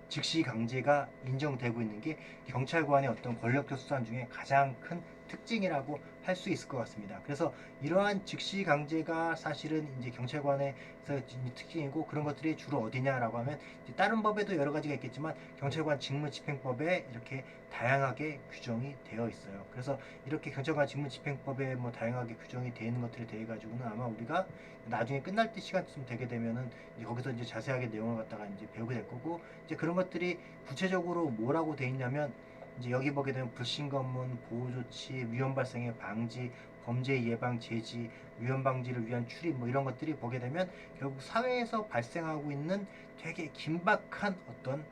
즉시 강제가 인정되고 있는 게 경찰관의 어떤 권력적 수단 중에 가장 큰 특징이라고 할 수 있을 것 같습니다. 그래서 이러한 즉시 강제가 사실은 이제 경찰관에서 특징이고 그런 것들이 주로 어디냐라고 하면 이제 다른 법에도 여러 가지가 있겠지만 경찰관 직무집행법에 이렇게 다양하게 규정이 되어 있어요. 그래서 이렇게 경찰관 직무집행법에 뭐 다양하게 규정이 되어 있는 것들에 대해 가지고는 아마 우리가 나중에 끝날 때 시간쯤 되게 되면은 이제 거기서 이제 자세하게 내용을 갖다가 이제 배우게 될 거고 이제 그런 것들이 구체적으로 뭐라고 돼 있냐면 이제 여기 보게 되면 불신검문, 보호조치, 위험 발생의 방지, 범죄 예방 제지, 위험 방지를 위한 출입 뭐 이런 것들이 보게 되면 결국 사회에서 발생하고 있는 되게 긴박한 어떤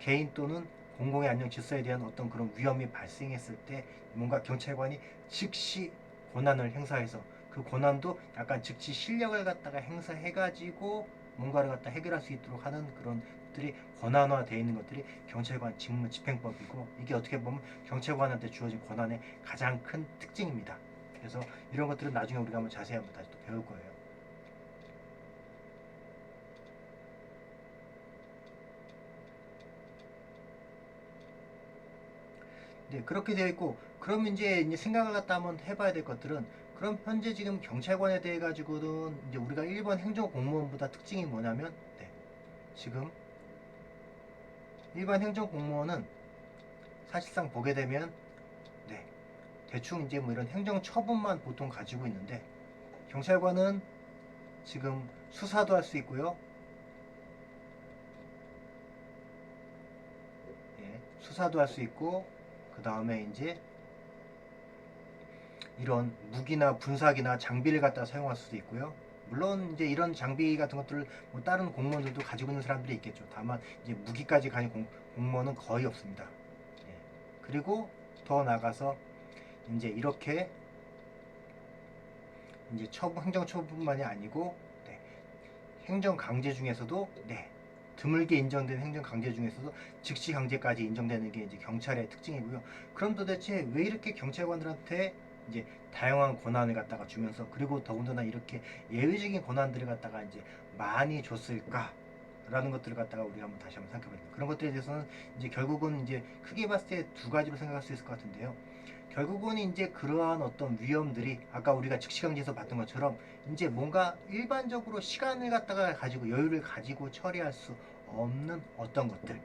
개인 또는 공공의 안녕 질서에 대한 어떤 그런 위험이 발생했을 때 뭔가 경찰관이 즉시 권한을 행사해서 그 권한도 약간 즉시 실력을 갖다가 행사해가지고 뭔가를 갖다 해결할 수 있도록 하는 그런 것들이 권한화되어 있는 것들이 경찰관 직무집행법이고 이게 어떻게 보면 경찰관한테 주어진 권한의 가장 큰 특징입니다. 그래서 이런 것들은 나중에 우리가 한번 자세히 한번 다시 또 배울 거예요. 네, 그렇게 되어 있고 그럼 이제 생각을 갖다 한번 해봐야 될 것들은 그럼 현재 지금 경찰관에 대해 가지고는 이제 우리가 일반 행정공무원보다 특징이 뭐냐면 지금 일반 행정공무원은 사실상 보게 되면 대충 이제 뭐 이런 행정처분만 보통 가지고 있는데 경찰관은 지금 수사도 할 수 있고요. 수사도 할 수 있고 그 다음에 이제 이런 무기나 분사기나 장비를 갖다 사용할 수도 있고요. 물론 이제 이런 장비 같은 것들을 뭐 다른 공무원들도 가지고 있는 사람들이 있겠죠. 다만 이제 무기까지 가진 공무원은 거의 없습니다. 그리고 더 나가서 이제 이렇게 이제 행정 처분만이 아니고 행정 강제 중에서도 드물게 인정된 행정 강제 중에서도 즉시 강제까지 인정되는 게 이제 경찰의 특징이고요. 그럼 도대체 왜 이렇게 경찰관들한테 이제 다양한 권한을 갖다가 주면서 그리고 더군다나 이렇게 예외적인 권한들을 갖다가 이제 많이 줬을까라는 것들을 갖다가 우리가 한번 다시 한번 생각해봐야 돼요. 그런 것들에 대해서는 이제 결국은 이제 크게 봤을 때 두 가지로 생각할 수 있을 것 같은데요. 결국은 이제 그러한 어떤 위험들이 아까 우리가 즉시강제에서 봤던 것처럼 이제 뭔가 일반적으로 시간을 갖다가 가지고 여유를 가지고 처리할 수 없는 어떤 것들,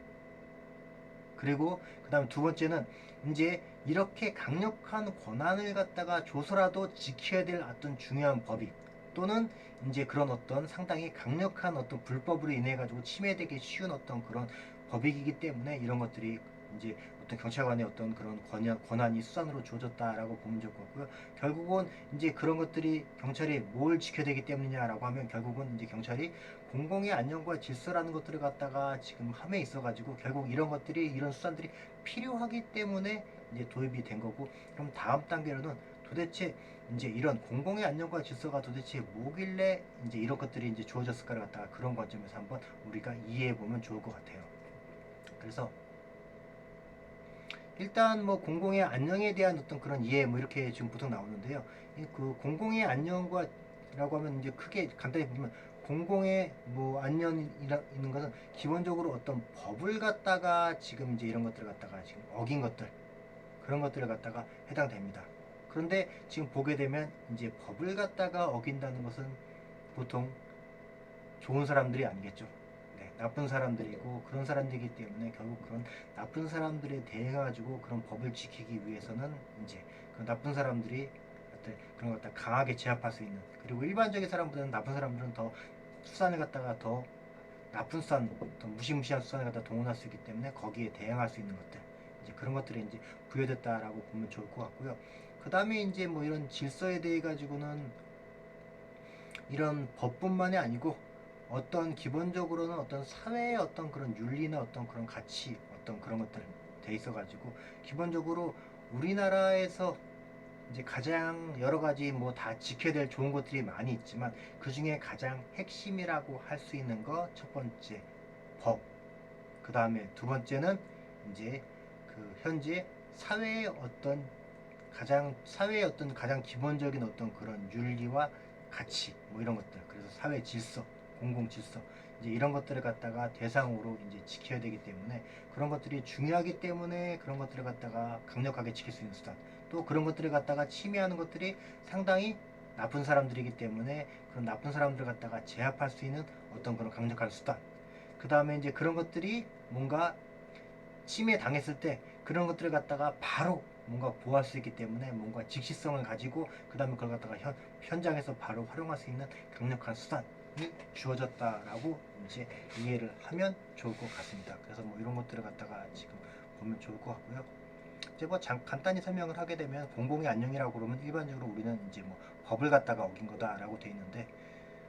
그리고 그 다음에 두 번째는 이제 이렇게 강력한 권한을 갖다가 줘서라도 지켜야 될 어떤 중요한 법이 또는 이제 그런 어떤 상당히 강력한 어떤 불법으로 인해 가지고 침해되기 쉬운 어떤 그런 법익이기 때문에 이런 것들이 이제 어떤 경찰관의 어떤 그런 권한이 수단으로 주어졌다라고 보면 좋을 것 같고요. 결국은 이제 그런 것들이 경찰이 뭘 지켜야 되기 때문이냐라고 하면 결국은 이제 경찰이 공공의 안녕과 질서라는 것들을 갖다가 지금 함에 있어가지고 결국 이런 것들이 이런 수단들이 필요하기 때문에 이제 도입이 된 거고, 그럼 다음 단계로는 도대체 이제 이런 공공의 안녕과 질서가 도대체 뭐길래 이제 이런 것들이 이제 주어졌을까를 갖다가 그런 관점에서 한번 우리가 이해해 보면 좋을 것 같아요. 그래서 일단 뭐 공공의 안녕에 대한 어떤 그런 이해 뭐 이렇게 지금 보통 나오는데요. 그 공공의 안녕과라고 하면 이제 크게 간단히 보면 공공의 뭐 안녕이 있는 것은 기본적으로 어떤 법을 갖다가 지금 이제 이런 것들을 갖다가 지금 어긴 것들, 그런 것들을 갖다가 해당됩니다. 그런데 지금 보게 되면 이제 법을 갖다가 어긴다는 것은 보통 좋은 사람들이 아니겠죠. 네, 나쁜 사람들이고 그런 사람들이기 때문에 결국 그런 나쁜 사람들에 대해 가지고 그런 법을 지키기 위해서는 이제 그 나쁜 사람들이 그런 것 갖다 강하게 제압할 수 있는, 그리고 일반적인 사람보다는 나쁜 사람들은 더 수단을 갖다가 더 나쁜 수단, 더 무시무시한 수단을 갖다 동원할 수 있기 때문에 거기에 대응할 수 있는 것들, 이제 그런 것들이 이제 부여됐다라고 보면 좋을 것 같고요. 그 다음에 이제 뭐 이런 질서에 대해 가지고는 이런 법뿐만이 아니고 어떤 기본적으로는 어떤 사회의 어떤 그런 윤리나 어떤 그런 가치, 어떤 그런 것들 돼 있어 가지고 기본적으로 우리나라에서 이제 가장 여러 가지 뭐 다 지켜야 될 좋은 것들이 많이 있지만 그 중에 가장 핵심이라고 할 수 있는 거 첫 번째 법, 그 다음에 두 번째는 이제 그 현재 사회의 어떤 가장 기본적인 어떤 그런 윤리와 가치 뭐 이런 것들, 그래서 사회 질서, 공공 질서, 이제 이런 것들을 갖다가 대상으로 이제 지켜야 되기 때문에 그런 것들이 중요하기 때문에 그런 것들을 갖다가 강력하게 지킬 수 있는 수단, 또 그런 것들을 갖다가 침해하는 것들이 상당히 나쁜 사람들이기 때문에 그런 나쁜 사람들을 갖다가 제압할 수 있는 어떤 그런 강력한 수단, 그 다음에 이제 그런 것들이 뭔가 침해 당했을 때 그런 것들을 갖다가 바로 뭔가 보호할 수 있기 때문에 뭔가 즉시성을 가지고 그 다음에 그걸 갖다가 현장에서 바로 활용할 수 있는 강력한 수단이 주어졌다라고 이제 이해를 하면 좋을 것 같습니다. 그래서 뭐 이런 것들을 갖다가 지금 보면 좋을 것 같고요. 이제 뭐 간단히 설명을 하게 되면 공공의 안녕이라고 그러면 일반적으로 우리는 이제 뭐 법을 갖다가 어긴 거다라고 되어 있는데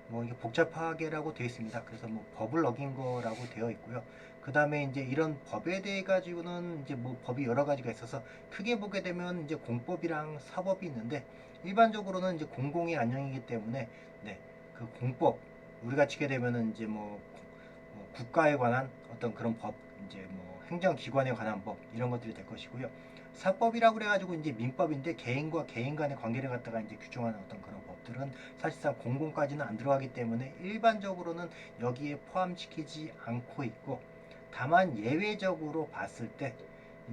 뭐 이게 복잡하게라고 되어 있습니다. 그래서 뭐 법을 어긴 거라고 되어 있고요. 그 다음에 이제 이런 법에 대해 가지고는 이제 뭐 법이 여러 가지가 있어서 크게 보게 되면 이제 공법이랑 사법이 있는데 일반적으로는 이제 공공의 안녕이기 때문에 네, 그 공법 우리가 치게 되면은 이제 뭐 국가에 관한 어떤 그런 법, 이제 뭐 행정기관에 관한 법 이런 것들이 될 것이고요. 사법이라고 그래가지고 이제 민법인데 개인과 개인 간의 관계를 갖다가 이제 규정하는 어떤 그런 법들은 사실상 공공까지는 안 들어가기 때문에 일반적으로는 여기에 포함시키지 않고 있고, 다만 예외적으로 봤을 때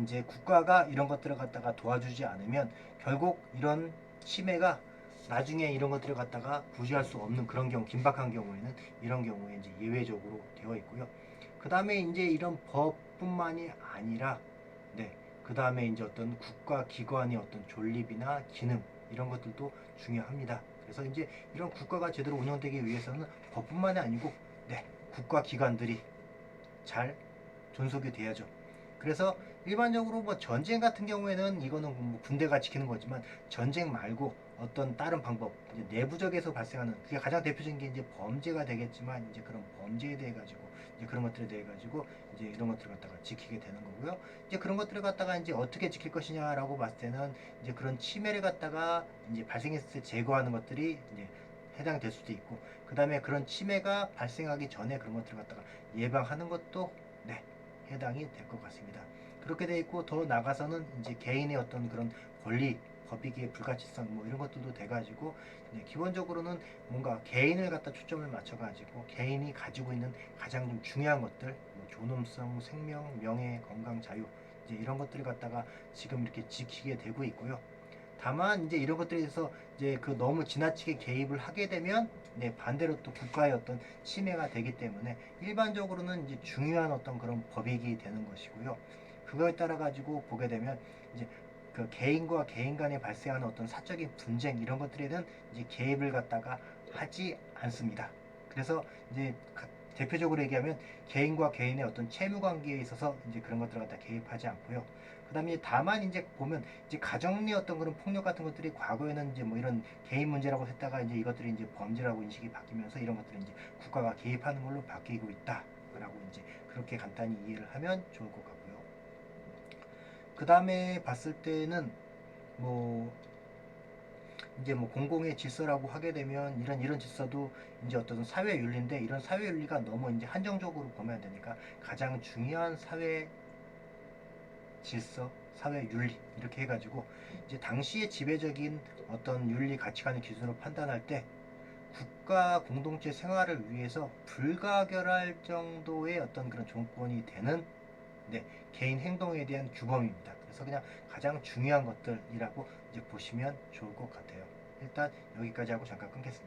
이제 국가가 이런 것들을 갖다가 도와주지 않으면 결국 이런 침해가 나중에 이런 것들을 갖다가 구제할 수 없는 그런 경우, 긴박한 경우에는 이런 경우에 이제 예외적으로 되어 있고요. 그 다음에 이제 이런 법뿐만이 아니라 그 다음에 이제 어떤 국가 기관의 어떤 존립이나 기능 이런 것들도 중요합니다. 그래서 이제 이런 국가가 제대로 운영되기 위해서는 법뿐만이 아니고 국가 기관들이 잘 존속이 돼야죠. 그래서 일반적으로 뭐 전쟁 같은 경우에는 이거는 뭐 군대가 지키는 거지만 전쟁 말고 어떤 다른 방법, 이제 내부적에서 발생하는 그게 가장 대표적인 게 이제 범죄가 되겠지만 이제 그런 범죄에 대해 가지고 이제 그런 것들에 대해 가지고 이제 이런 것들을 갖다가 지키게 되는 거고요. 이제 그런 것들을 갖다가 이제 어떻게 지킬 것이냐라고 봤을 때는 이제 그런 침해를 갖다가 이제 발생했을 때 제거하는 것들이 이제 해당될 수도 있고, 그 다음에 그런 침해가 발생하기 전에 그런 것들을 갖다가 예방하는 것도 해당이 될 것 같습니다. 그렇게 돼 있고 더 나가서는 이제 개인의 어떤 그런 권리, 법익의 불가치성 뭐 이런 것들도 돼가지고 이제 기본적으로는 뭔가 개인을 갖다 초점을 맞춰가지고 개인이 가지고 있는 가장 좀 중요한 것들, 뭐 존엄성, 생명, 명예, 건강, 자유 이제 이런 것들을 갖다가 지금 이렇게 지키게 되고 있고요. 다만 이제 이런 것들에 대해서 이제 그 너무 지나치게 개입을 하게 되면 네, 반대로 또 국가의 어떤 침해가 되기 때문에 일반적으로는 이제 중요한 어떤 그런 법익이 되는 것이고요. 그거에 따라 가지고 보게 되면 이제 그 개인과 개인 간에 발생하는 어떤 사적인 분쟁 이런 것들에는 이제 개입을 갖다가 하지 않습니다. 그래서 이제 대표적으로 얘기하면 개인과 개인의 어떤 채무 관계에 있어서 이제 그런 것들을 갖다 개입하지 않고요. 그다음에 다만 이제 보면 이제 가정 내 어떤 그런 폭력 같은 것들이 과거에는 이제 뭐 이런 개인 문제라고 했다가 이제 이것들이 이제 범죄라고 인식이 바뀌면서 이런 것들이 이제 국가가 개입하는 걸로 바뀌고 있다라고 이제 그렇게 간단히 이해를 하면 좋을 것 같고요. 그 다음에 봤을 때는 뭐 이제 뭐 공공의 질서라고 하게 되면 이런 질서도 이제 어떤 사회 윤리인데 이런 사회 윤리가 너무 이제 한정적으로 보면 안 되니까 가장 중요한 사회 질서, 사회 윤리 이렇게 해가지고 이제 당시의 지배적인 어떤 윤리 가치관의 기준으로 판단할 때 국가 공동체 생활을 위해서 불가결할 정도의 어떤 그런 조건이 되는 네, 개인 행동에 대한 규범입니다. 그래서 그냥 가장 중요한 것들이라고 이제 보시면 좋을 것 같아요. 일단 여기까지 하고 잠깐 끊겠습니다.